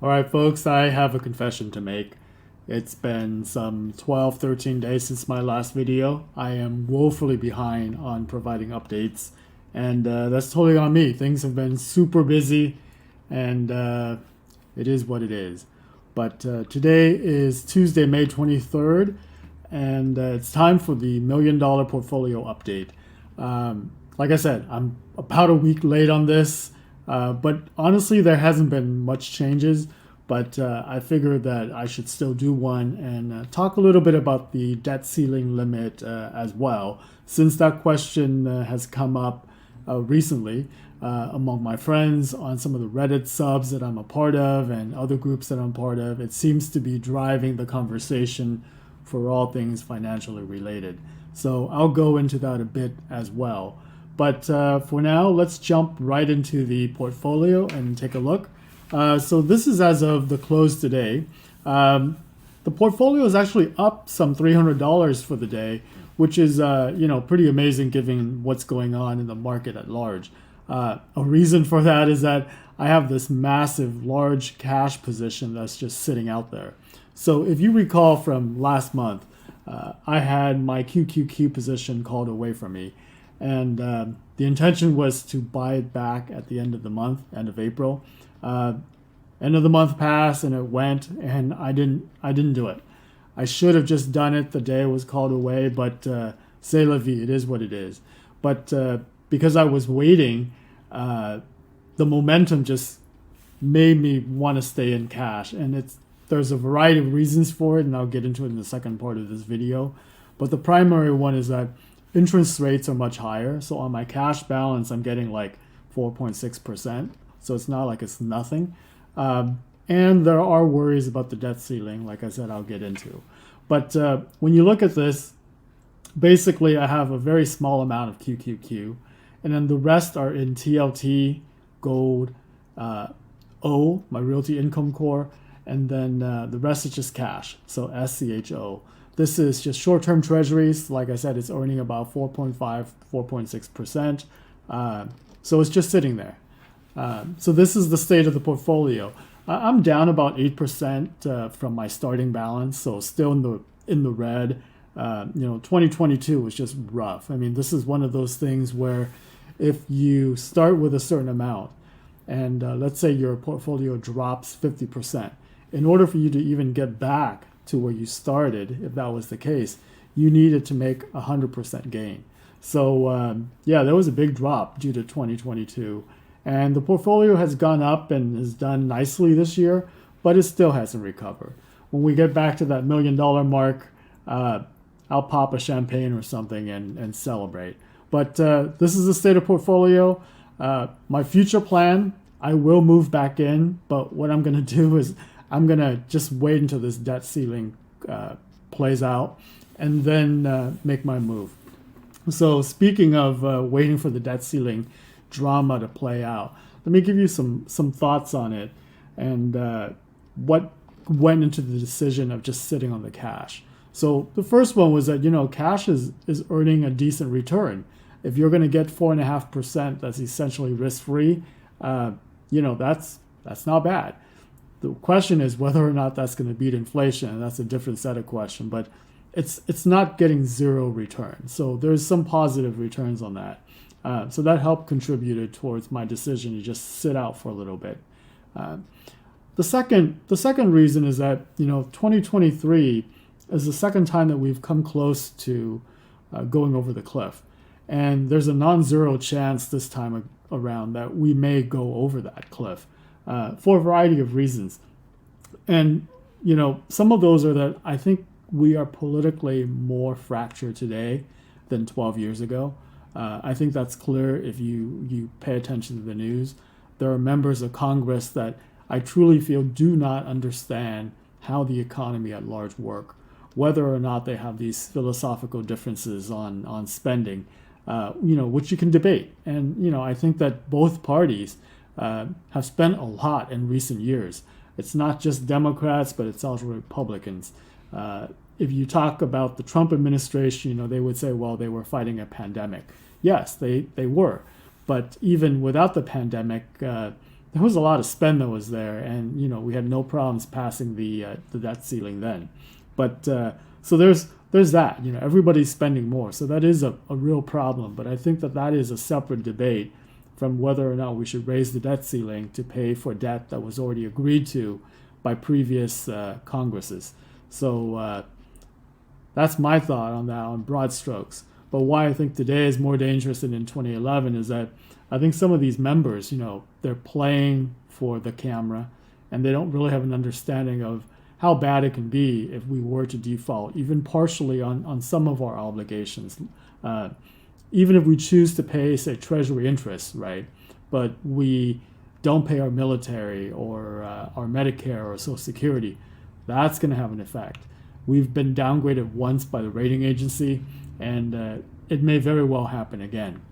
All right, folks, I have a confession to make. It's been some 12, 13 days since my last video. I am woefully behind on providing updates, and that's totally on me. Things have been super busy, and it is what it is. But today is Tuesday, May 23rd, and it's time for the $1 million portfolio update. Like I said, I'm about a week late on this, but honestly, there hasn't been much changes. But I figured that I should still do one and talk a little bit about the debt ceiling limit as well, since that question has come up recently among my friends on some of the Reddit subs that I'm a part of and other groups that I'm part of. It seems to be driving the conversation for all things financially related. So I'll go into that a bit as well. But for now, let's jump right into the portfolio and take a look. So this is as of the close today. The portfolio is actually up some $300 for the day, which is pretty amazing given what's going on in the market at large. A reason for that is that I have this massive, large cash position that's just sitting out there. So if you recall from last month, I had my QQQ position called away from me, and the intention was to buy it back at the end of the month, end of April. End of the month passed and it went, and I didn't do it. I should have just done it the day it was called away, but c'est la vie, it is what it is. But because I was waiting, the momentum just made me want to stay in cash, and there's a variety of reasons for it, and I'll get into it in the second part of this video. But the primary one is that interest rates are much higher. So on my cash balance, I'm getting like 4.6%. So it's not like it's nothing. And there are worries about the debt ceiling, like I said, I'll get into. But when you look at this, basically I have a very small amount of QQQ, and then the rest are in TLT, gold, O, my Realty Income Core, and then the rest is just cash, so SCHO. This is just short-term treasuries. Like I said, it's earning about 4.5, 4.6%. So it's just sitting there. So this is the state of the portfolio. I'm down about 8% from my starting balance, so still in the red. 2022 was just rough. I mean, this is one of those things where if you start with a certain amount, and let's say your portfolio drops 50%, in order for you to even get back to where you started, if that was the case, you needed to make 100% gain. So there was a big drop due to 2022. And the portfolio has gone up and has done nicely this year, but it still hasn't recovered. When we get back to that $1 million mark, I'll pop a champagne or something and celebrate. But this is the state of portfolio. My future plan, I will move back in, but what I'm going to do is I'm going to just wait until this debt ceiling plays out and then make my move. So speaking of waiting for the debt ceiling drama to play out, let me give you some thoughts on it and what went into the decision of just sitting on the cash. So the first one was that cash is earning a decent return. If you're going to get 4.5%, that's essentially risk-free. That's not bad. The question is whether or not that's going to beat inflation, and that's a different set of questions. But it's not getting zero return. So there's some positive returns on that. So that helped contributed towards my decision to just sit out for a little bit. The second reason is that 2023 is the second time that we've come close to going over the cliff, and there's a non-zero chance this time around that we may go over that cliff for a variety of reasons. And some of those are that I think we are politically more fractured today than 12 years ago. I think that's clear if you pay attention to the news. There are members of Congress that I truly feel do not understand how the economy at large work, whether or not they have these philosophical differences on spending, which you can debate. And, I think that both parties have spent a lot in recent years. It's not just Democrats, but it's also Republicans. If you talk about the Trump administration, they would say, well, they were fighting a pandemic. Yes, they were. But even without the pandemic, there was a lot of spend that was there, and we had no problems passing the debt ceiling then. But so there's that. Everybody's spending more, so that is a real problem. But I think that is a separate debate from whether or not we should raise the debt ceiling to pay for debt that was already agreed to by previous Congresses. So that's my thought on that, on broad strokes. But why I think today is more dangerous than in 2011 is that I think some of these members, they're playing for the camera, and they don't really have an understanding of how bad it can be if we were to default, even partially on some of our obligations. Even if we choose to pay, say, Treasury interest, right? But we don't pay our military or our Medicare or Social Security, that's going to have an effect. We've been downgraded once by the rating agency, and it may very well happen again.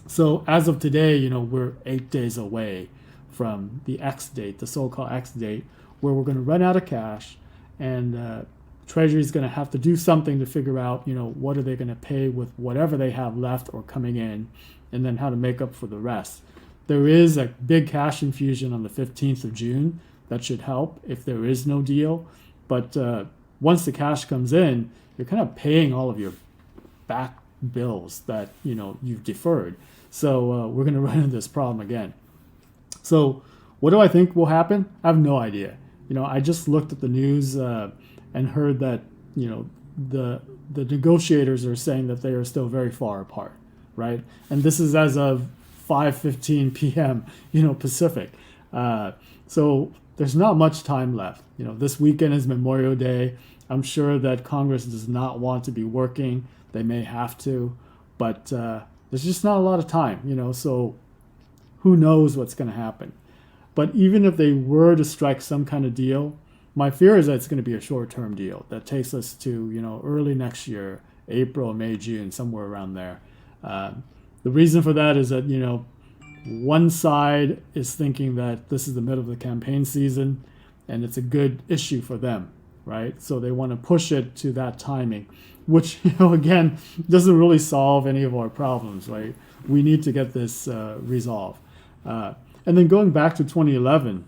So as of today, we're 8 days away from the X date, the so-called X date, where we're going to run out of cash, and Treasury is going to have to do something to figure out, what are they going to pay with whatever they have left or coming in, and then how to make up for the rest. There is a big cash infusion on the 15th of June that should help if there is no deal. But once the cash comes in, you're kind of paying all of your back bills that you've deferred. So we're going to run into this problem again. So what do I think will happen? I have no idea. I just looked at the news and heard that the negotiators are saying that they are still very far apart, right? And this is as of 5:15 p.m. Pacific. So there's not much time left. This weekend is Memorial Day. I'm sure that Congress does not want to be working. They may have to, but there's just not a lot of time. So who knows what's going to happen? But even if they were to strike some kind of deal, my fear is that it's going to be a short-term deal that takes us to early next year, April, May, June, somewhere around there. The reason for that is that one side is thinking that this is the middle of the campaign season, and it's a good issue for them, right? So they want to push it to that timing, which again doesn't really solve any of our problems, right? We need to get this resolved. And then going back to 2011,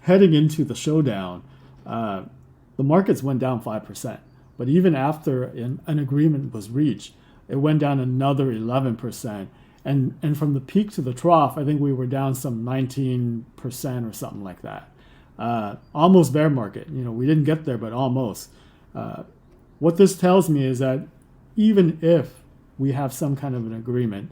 heading into the showdown, the markets went down 5%. But even after an agreement was reached, it went down another 11%. And from the peak to the trough, I think we were down some 19% or something like that. Almost bear market. We didn't get there, but almost. What this tells me is that even if we have some kind of an agreement,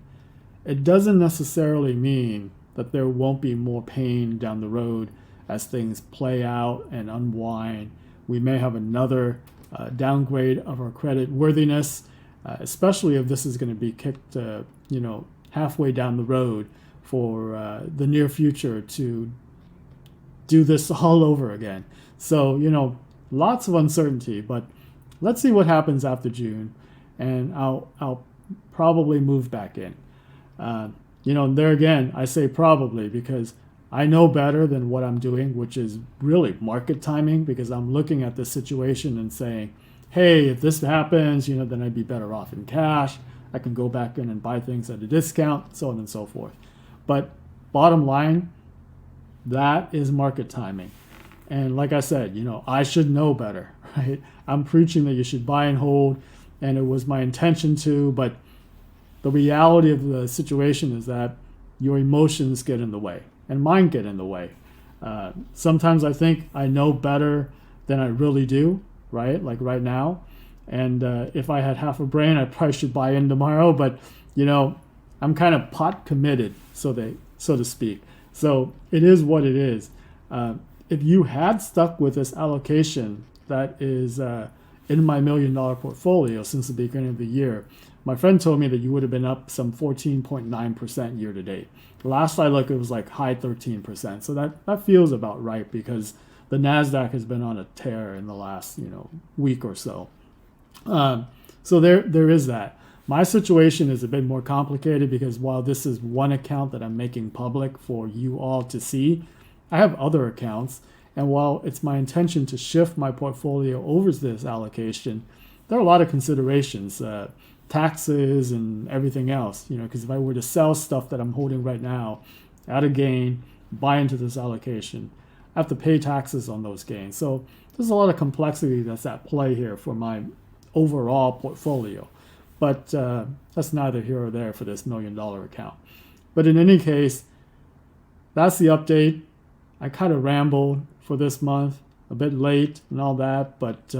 it doesn't necessarily mean that there won't be more pain down the road as things play out and unwind. We may have another downgrade of our credit worthiness, especially if this is going to be kicked, halfway down the road for the near future to do this all over again. So, lots of uncertainty, but let's see what happens after June, and I'll probably move back in. There again, I say probably because I know better than what I'm doing, which is really market timing, because I'm looking at this situation and saying, hey, if this happens, then I'd be better off in cash. I can go back in and buy things at a discount, so on and so forth. But bottom line, that is market timing. And like I said, I should know better, right? I'm preaching that you should buy and hold, and it was my intention to, but the reality of the situation is that your emotions get in the way, and mine get in the way. Sometimes I think I know better than I really do, right? Like right now. And if I had half a brain, I probably should buy in tomorrow. But, I'm kind of pot committed, so to speak. So it is what it is. If you had stuck with this allocation that is in my $1 million portfolio since the beginning of the year, my friend told me that you would have been up some 14.9% year to date. Last I looked, it was like high 13%. So that feels about right because the NASDAQ has been on a tear in the last week or so. So there is that. My situation is a bit more complicated because while this is one account that I'm making public for you all to see, I have other accounts. And while it's my intention to shift my portfolio over to this allocation, there are a lot of considerations, taxes and everything else, because if I were to sell stuff that I'm holding right now at a gain, buy into this allocation, I have to pay taxes on those gains. So there's a lot of complexity that's at play here for my overall portfolio. But that's neither here or there for this $1 million account. But in any case, that's the update. I kind of rambled for this month, a bit late and all that, but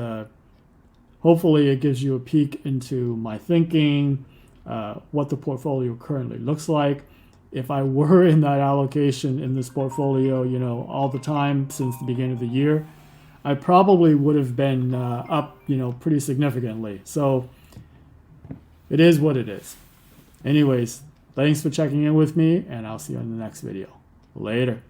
hopefully it gives you a peek into my thinking, what the portfolio currently looks like. If I were in that allocation in this portfolio, all the time since the beginning of the year, I probably would have been up, pretty significantly. So it is what it is. Anyways, thanks for checking in with me, and I'll see you in the next video. Later.